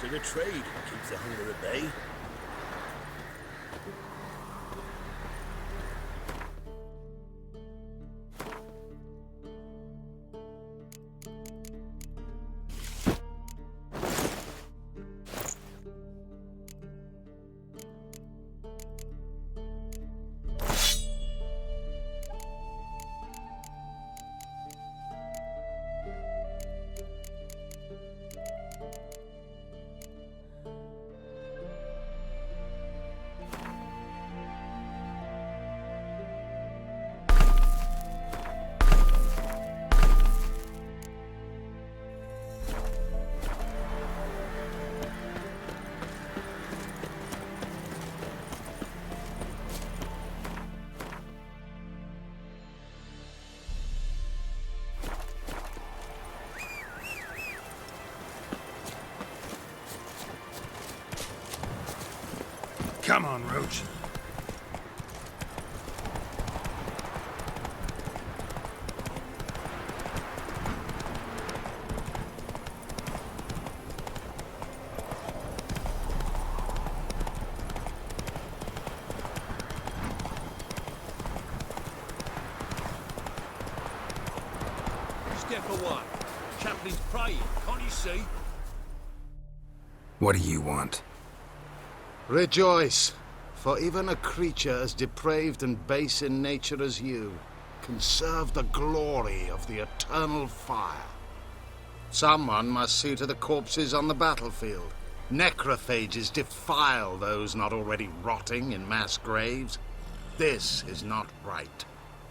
bit of trade keeps the hunger at bay. Come on, Roach. Step one. Chaplain's praying, can't you see? What do you want? Rejoice, for even a creature as depraved and base in nature as you can serve the glory of the eternal fire. Someone must see to the corpses on the battlefield. Necrophages defile those not already rotting in mass graves. This is not right.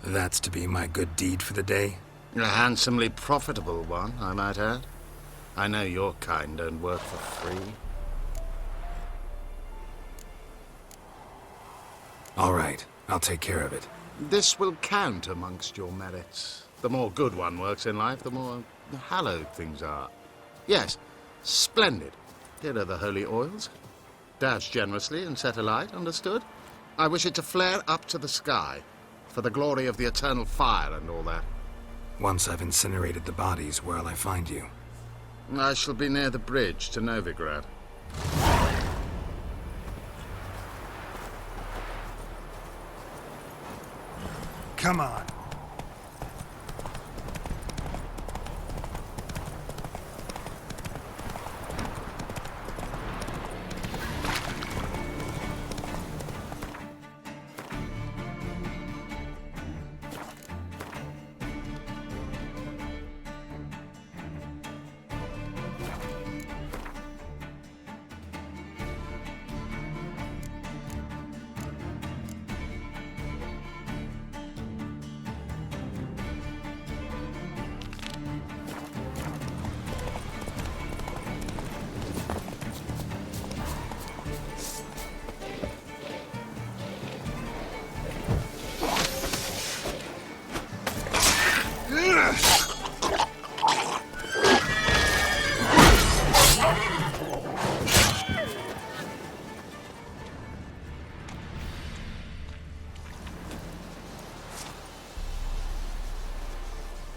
That's to be my good deed for the day? A handsomely profitable one, I might add. I know your kind don't work for free. All right, I'll take care of it. This will count amongst your merits. The more good one works in life, the more hallowed things are. Yes, splendid. Here are the holy oils. Dash generously and set alight, understood? I wish it to flare up to the sky, for the glory of the eternal fire and all that. Once I've incinerated the bodies, where'll I find you? I shall be near the bridge to Novigrad. Come on.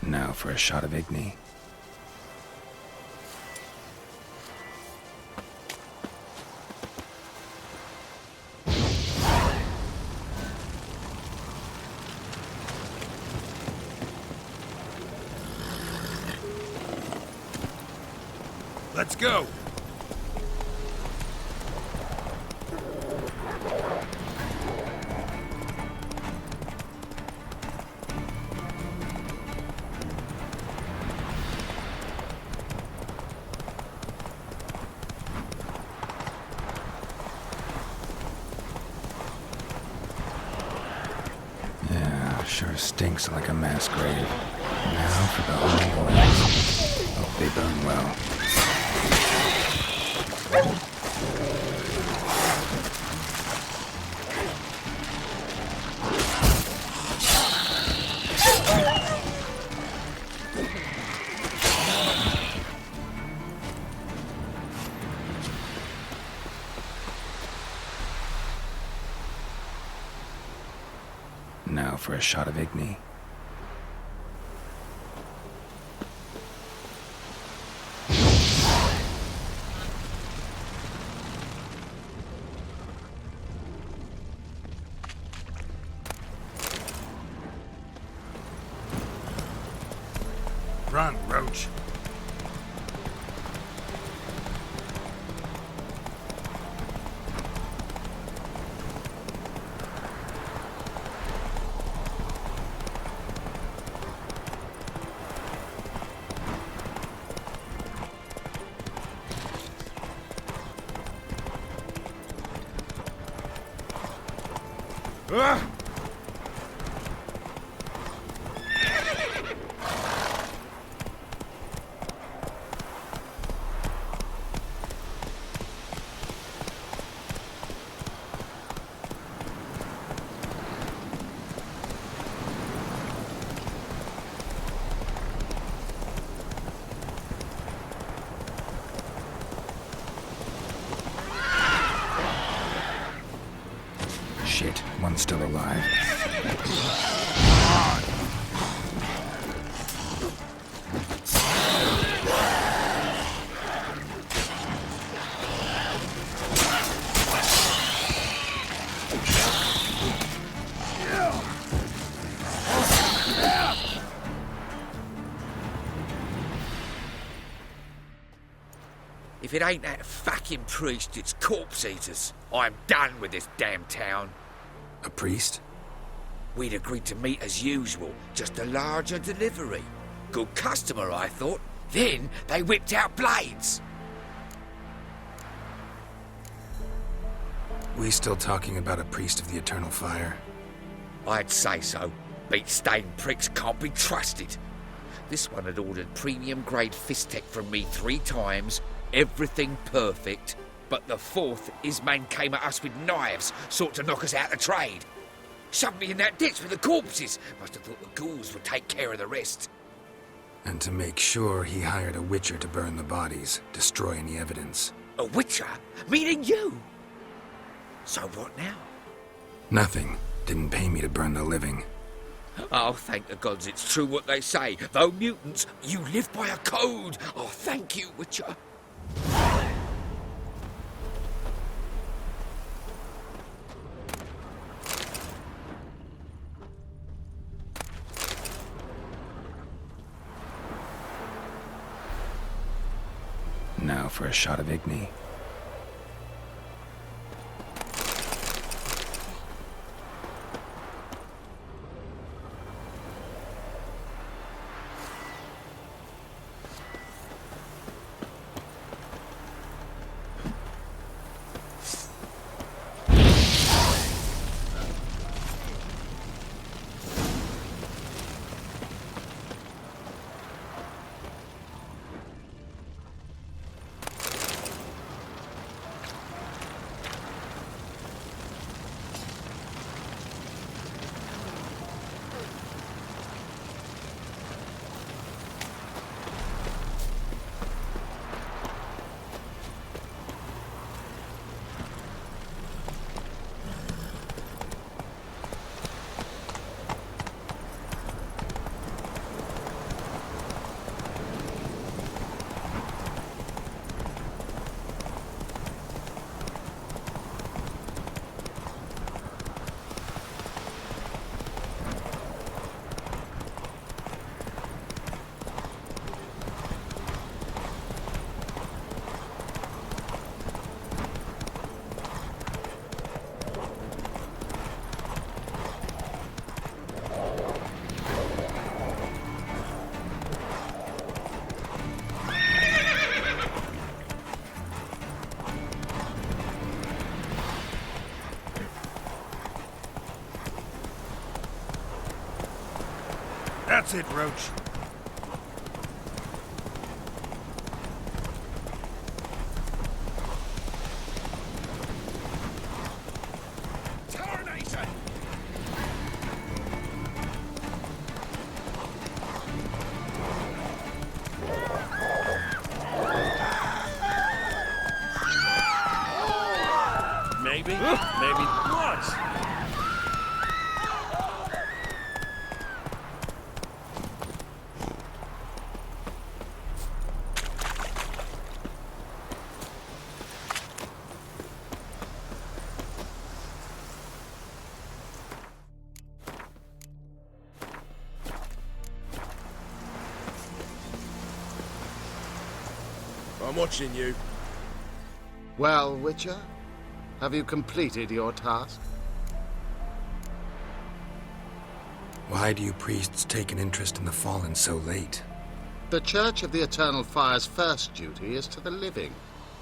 Now for a shot of Igni. Let's go! Sure stinks like a mass grave. Now for the holy oils. Hope they burn well. Now for a shot of Igni. Run, Roach. Shit, one's still alive. If it ain't that fucking priest, it's corpse eaters. I'm done with this damn town. A priest? We'd agreed to meet as usual, just a larger delivery. Good customer, I thought. Then they whipped out blades. We still talking about a priest of the eternal fire? I'd say so. Beat-stained pricks can't be trusted. This one had ordered premium-grade fist tech from me 3 times, everything perfect. But the 4th, his man came at us with knives, sought to knock us out of trade. Shoved me in that ditch with the corpses. Must have thought the ghouls would take care of the rest. And to make sure, he hired a witcher to burn the bodies, destroy any evidence. A witcher? Meaning you? So what now? Nothing. Didn't pay me to burn the living. Oh, thank the gods it's true what they say. Though mutants, you live by a code. Oh, thank you, Witcher. Now for a shot of Igni. That's it, Roach. Tarnation! Maybe, maybe what? I'm watching you. Well, Witcher, have you completed your task? Why do you priests take an interest in the fallen so late? The Church of the Eternal Fire's first duty is to the living.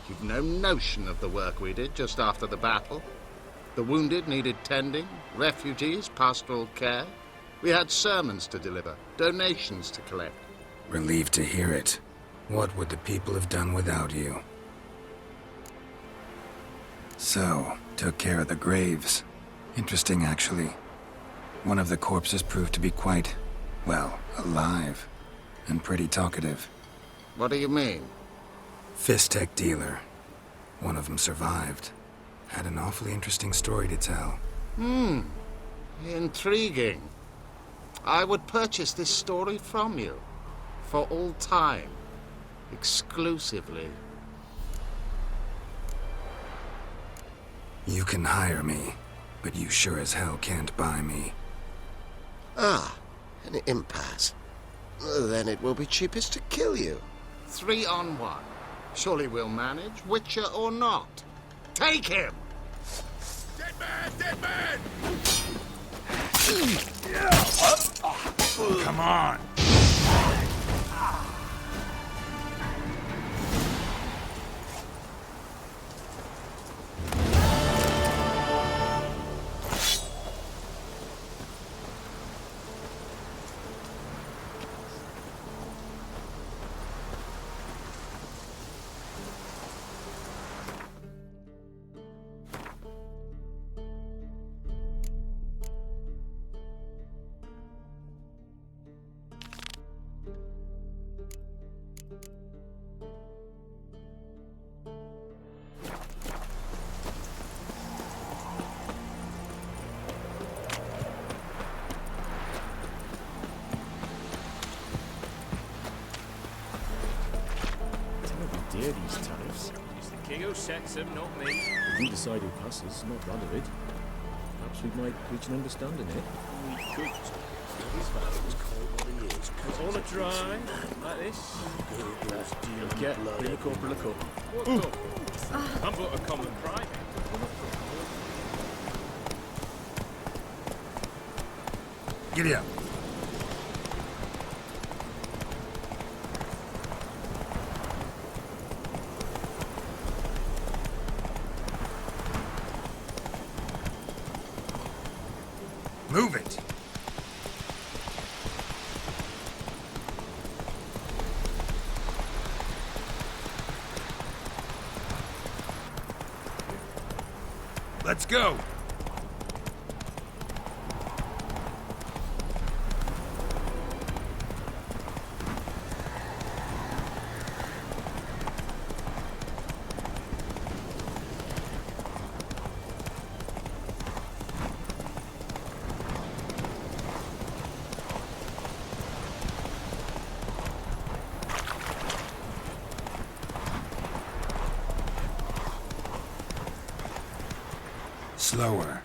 You've no notion of the work we did just after the battle. The wounded needed tending, refugees, pastoral care. We had sermons to deliver, donations to collect. Relieved to hear it. What would the people have done without you? So, took care of the graves. Interesting, actually. One of the corpses proved to be quite, well, alive. And pretty talkative. What do you mean? Fistech dealer. One of them survived. Had an awfully interesting story to tell. Intriguing. I would purchase this story from you. For all time. Exclusively. You can hire me, but you sure as hell can't buy me. Ah, an impasse. Then it will be cheapest to kill you. 3 on 1. Surely we'll manage, Witcher or not. Take him! Dead man! Dead man! Come on! Dear, these tariffs. It's the king who sets them, not me. If we decide who passes, not bad of it. Perhaps we might reach an understanding, eh? We could. His father was called what he is. On a dry, like this. Yeah, bring the corporal a cup. What up? I'm but a common private. Giddy up. Move it! Let's go! Slower.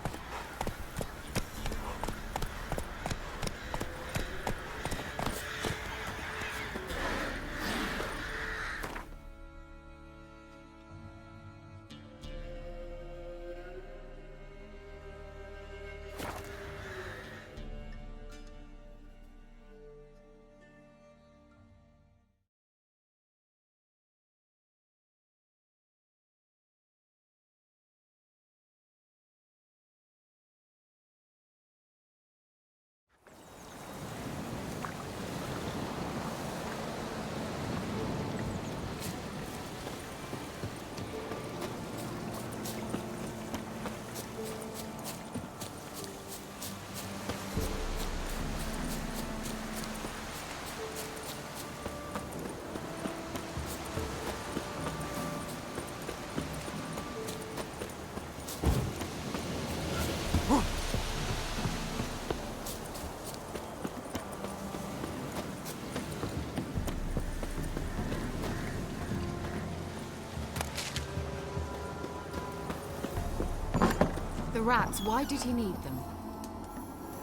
The rats, why did he need them?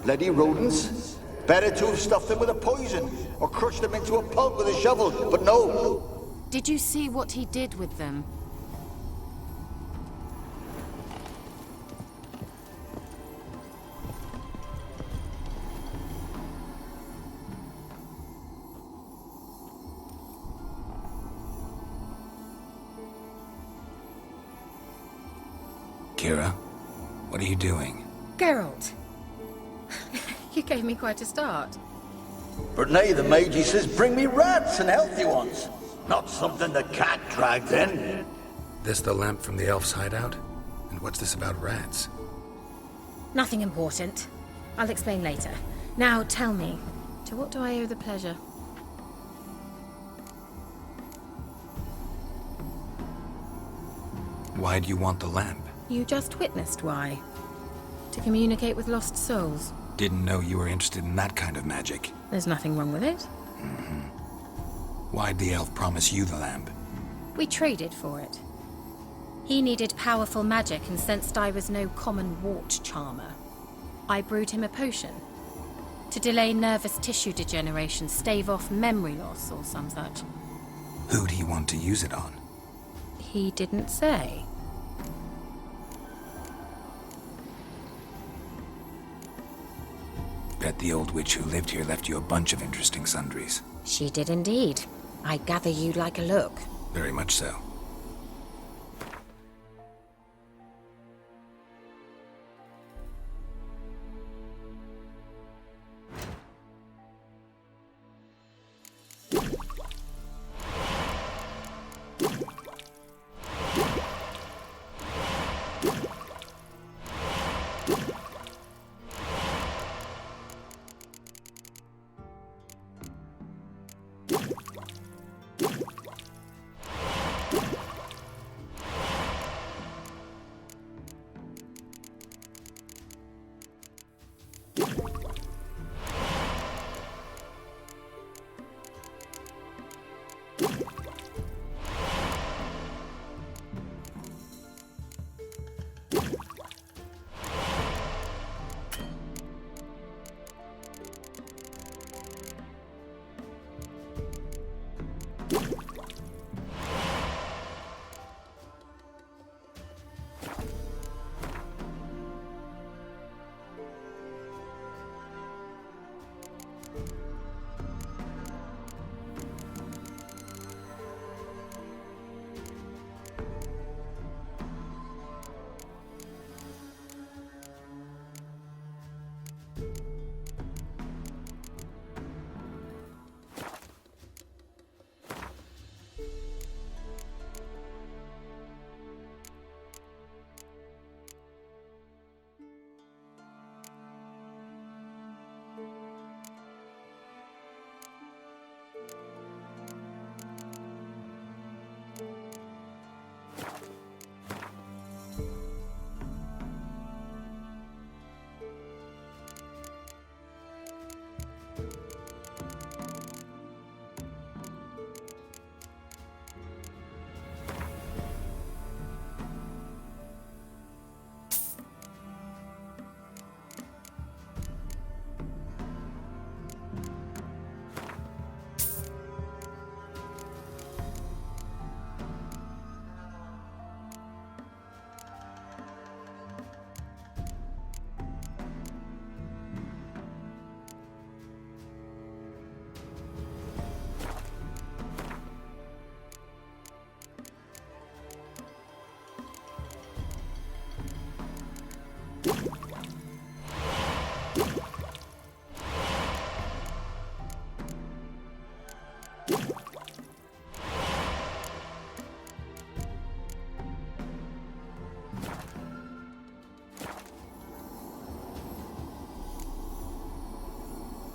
Bloody rodents. Better to have stuffed them with a poison, or crushed them into a pulp with a shovel, but no. Did you see what he did with them? Kira, what are you doing? Geralt. You gave me quite a start. But nay, the mage he says, bring me rats and healthy ones. Not something the cat dragged in. This the lamp from the elf's hideout? And what's this about rats? Nothing important. I'll explain later. Now tell me, to what do I owe the pleasure? Why do you want the lamp? You just witnessed why. To communicate with lost souls. Didn't know you were interested in that kind of magic. There's nothing wrong with it. Why'd the elf promise you the lamp? We traded for it. He needed powerful magic and sensed I was no common wart charmer. I brewed him a potion. To delay nervous tissue degeneration, stave off memory loss or some such. Who'd he want to use it on? He didn't say. Bet the old witch who lived here left you a bunch of interesting sundries. She did indeed. I gather you'd like a look. Very much so.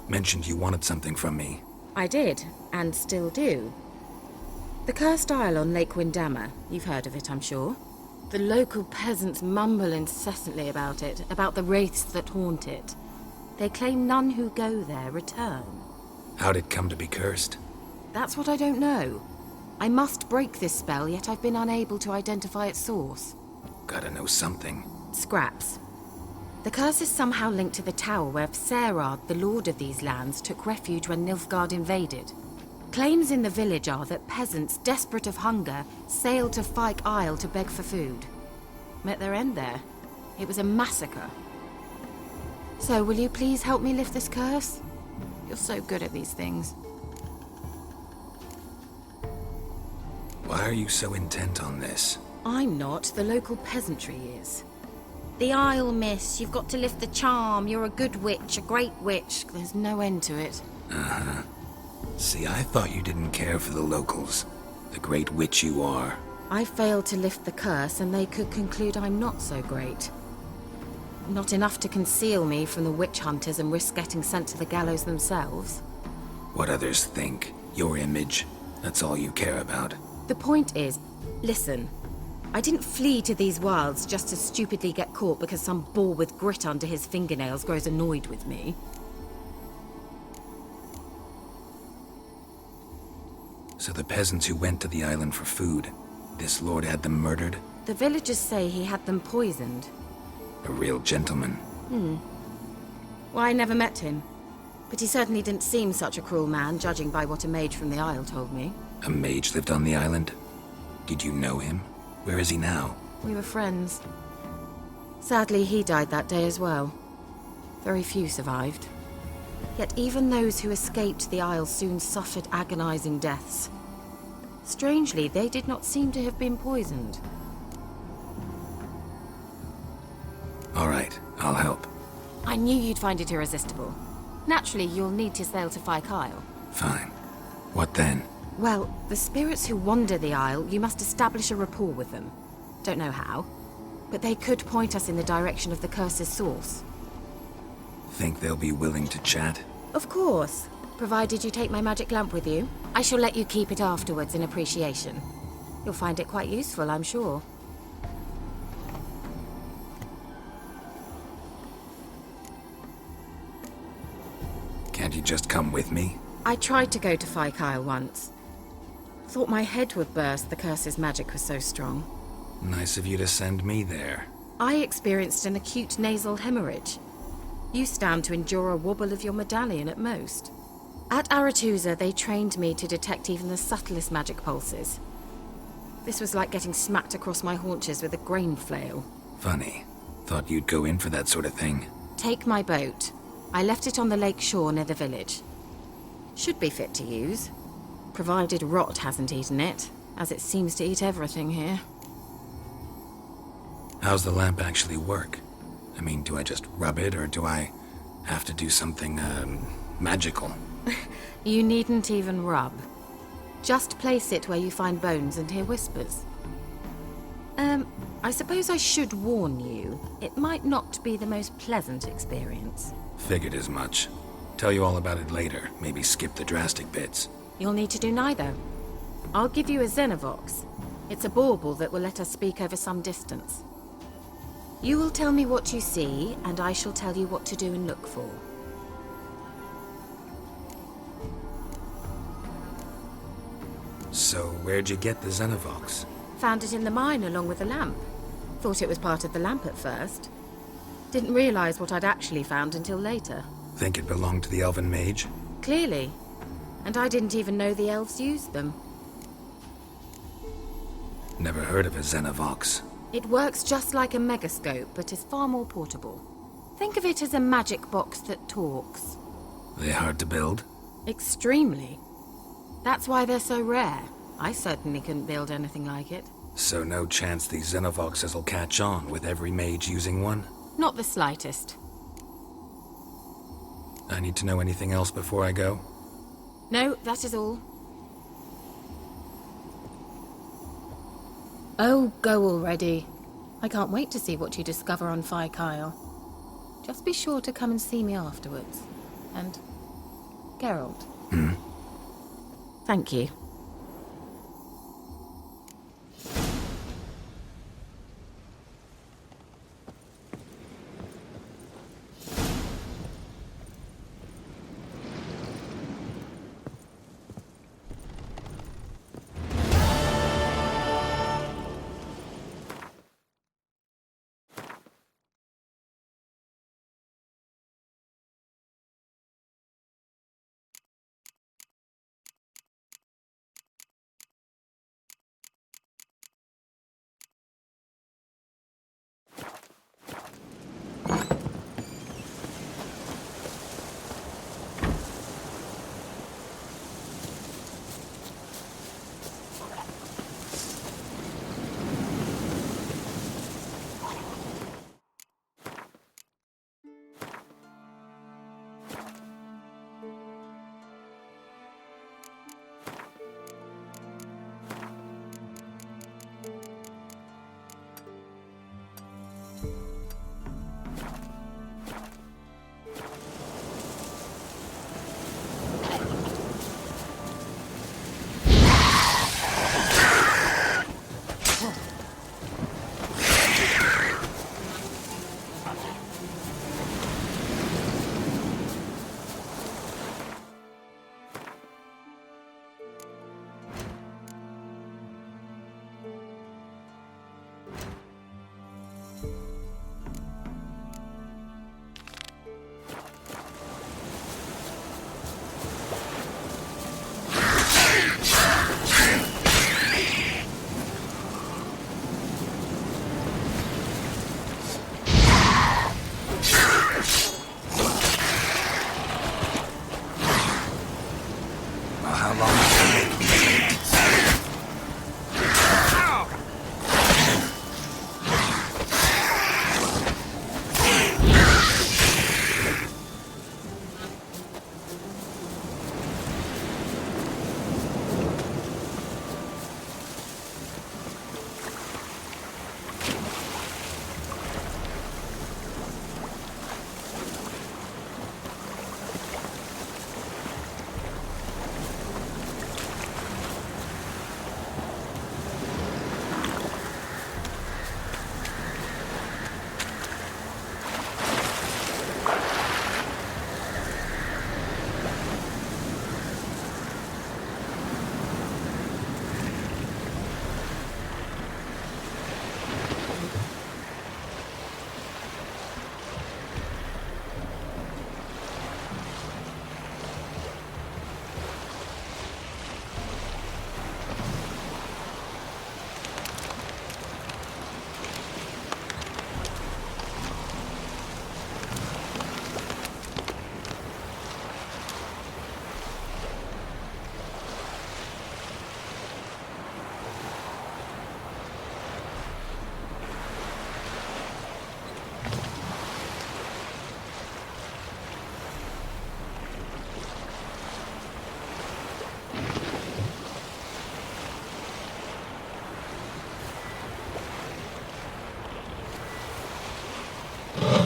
Mentioned you wanted something from me. I did, and still do. The cursed isle on Lake Windammer. You've heard of it, I'm sure. The local peasants mumble incessantly about it, about the wraiths that haunt it. They claim none who go there return. How'd it come to be cursed? That's what I don't know. I must break this spell, yet I've been unable to identify its source. Gotta know something. Scraps. The curse is somehow linked to the tower where Serard, the lord of these lands, took refuge when Nilfgaard invaded. Claims in the village are that peasants, desperate of hunger, sailed to Fyke Isle to beg for food. Met their end there. It was a massacre. So, will you please help me lift this curse? You're so good at these things. Why are you so intent on this? I'm not. The local peasantry is. The Isle, miss. You've got to lift the charm. You're a good witch, a great witch. There's no end to it. Uh-huh. See, I thought you didn't care for the locals. The great witch you are. I failed to lift the curse, and they could conclude I'm not so great. Not enough to conceal me from the witch hunters and risk getting sent to the gallows themselves. What others think. Your image. That's all you care about. The point is, listen. I didn't flee to these wilds just to stupidly get caught because some boar with grit under his fingernails grows annoyed with me. So the peasants who went to the island for food, this lord had them murdered? The villagers say he had them poisoned. A real gentleman. Well, I never met him. But he certainly didn't seem such a cruel man, judging by what a mage from the Isle told me. A mage lived on the island? Did you know him? Where is he now? We were friends. Sadly, he died that day as well. Very few survived. Yet even those who escaped the Isle soon suffered agonizing deaths. Strangely, they did not seem to have been poisoned. All right, I'll help. I knew you'd find it irresistible. Naturally, you'll need to sail to Fyke Isle. Fine. What then? Well, the spirits who wander the Isle, you must establish a rapport with them. Don't know how, but they could point us in the direction of the curse's source. Think they'll be willing to chat? Of course, provided you take my magic lamp with you. I shall let you keep it afterwards in appreciation. You'll find it quite useful, I'm sure. Can't you just come with me? I tried to go to Fyke Isle once. Thought my head would burst, the curse's magic was so strong. Nice of you to send me there. I experienced an acute nasal hemorrhage. You stand to endure a wobble of your medallion at most. At Aretusa, they trained me to detect even the subtlest magic pulses. This was like getting smacked across my haunches with a grain flail. Funny. Thought you'd go in for that sort of thing. Take my boat. I left it on the lake shore near the village. Should be fit to use. Provided rot hasn't eaten it, as it seems to eat everything here. How's the lamp actually work? I mean, do I just rub it, or do I have to do something, magical? You needn't even rub. Just place it where you find bones and hear whispers. I suppose I should warn you, it might not be the most pleasant experience. Figured as much. Tell you all about it later, maybe skip the drastic bits. You'll need to do neither. I'll give you a Xenovox. It's a bauble that will let us speak over some distance. You will tell me what you see, and I shall tell you what to do and look for. So, where'd you get the Xenovox? Found it in the mine along with the lamp. Thought it was part of the lamp at first. Didn't realize what I'd actually found until later. Think it belonged to the elven mage? Clearly. And I didn't even know the elves used them. Never heard of a Xenovox. It works just like a megascope, but is far more portable. Think of it as a magic box that talks. They hard to build? Extremely. That's why they're so rare. I certainly couldn't build anything like it. So no chance these Xenovoxes will catch on with every mage using one? Not the slightest. I need to know anything else before I go? No, that is all. Oh, go already. I can't wait to see what you discover on Fyke Isle. Just be sure to come and see me afterwards. And Geralt. Thank you. Well, how long?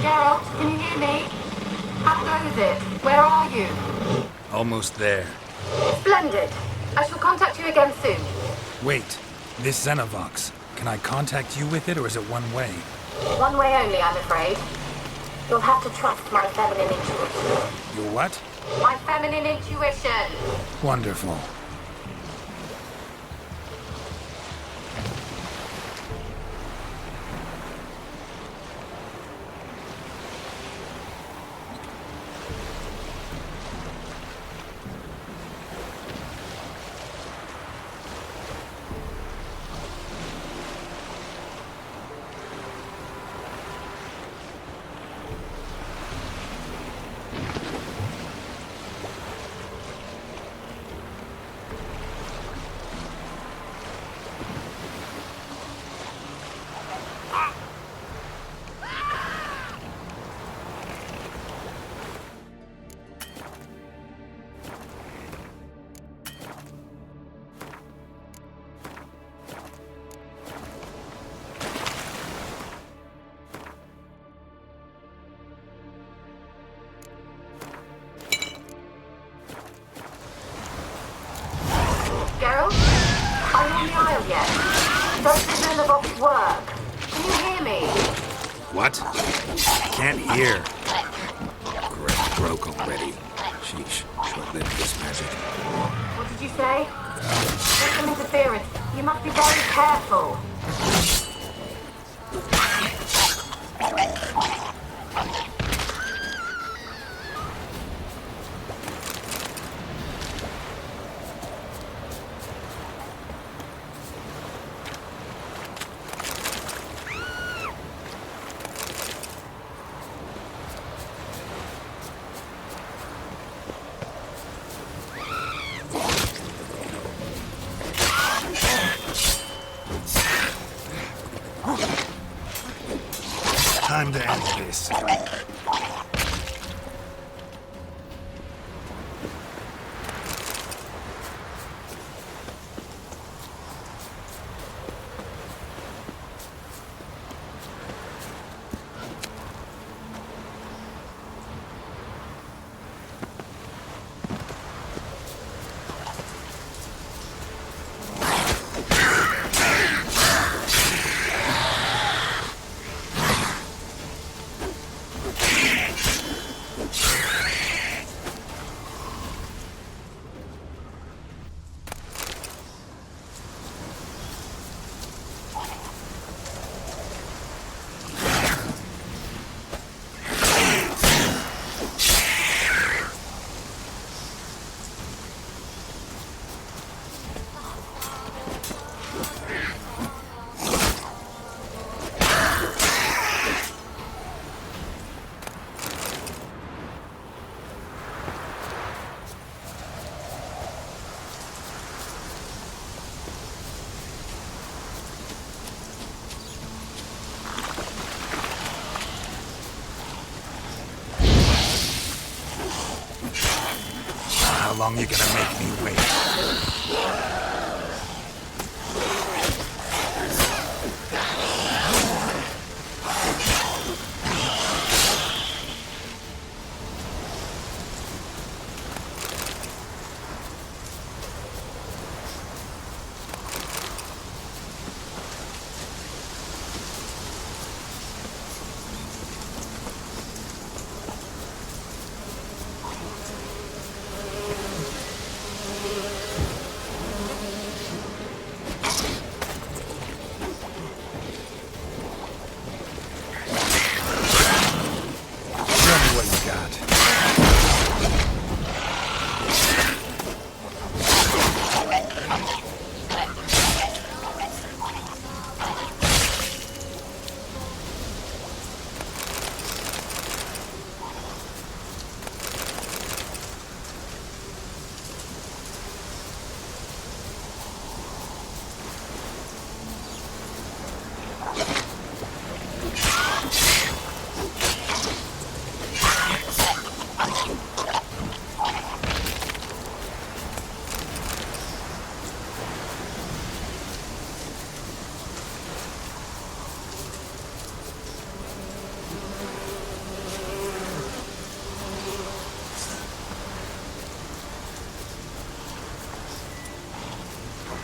Geralt, can you hear me? How goes it? Where are you? Almost there. Splendid. I shall contact you again soon. Wait, this Xenovox. Can I contact you with it, or is it one way? One way only, I'm afraid. You'll have to trust my feminine intuition. Your what? My feminine intuition! Wonderful. Geralt? Are you on the aisle yet? Does the Xenovox work? Can you hear me? What? I can't hear. Great, broke already. Sheesh, short-lived this magic. What did you say? There's some interference. You must be very careful. Time to end this. long you gonna make me wait? What you got?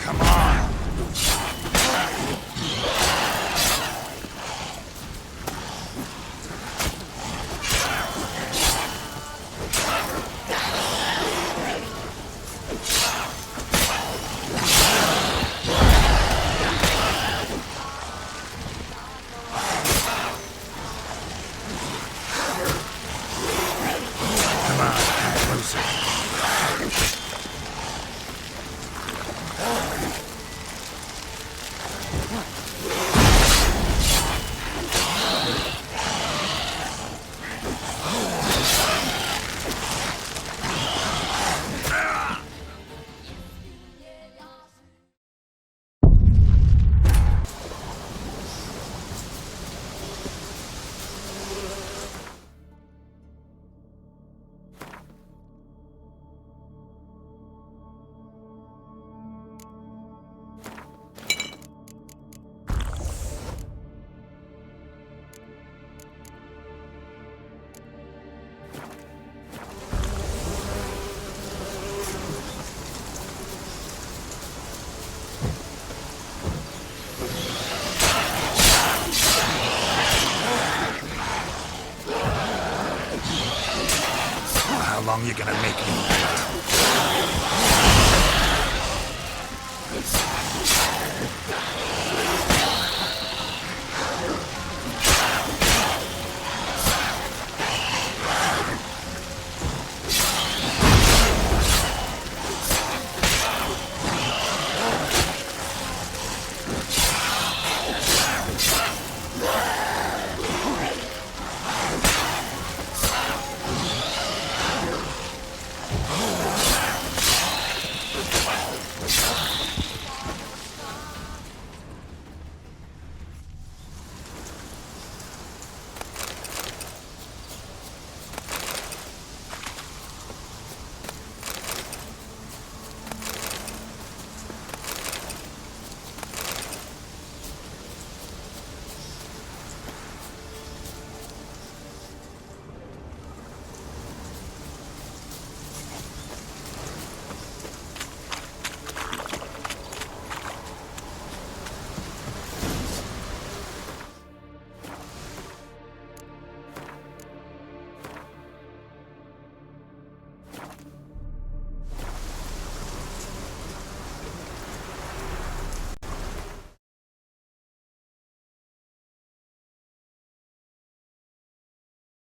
Come on! Come on, come closer. How long you gonna make me wait?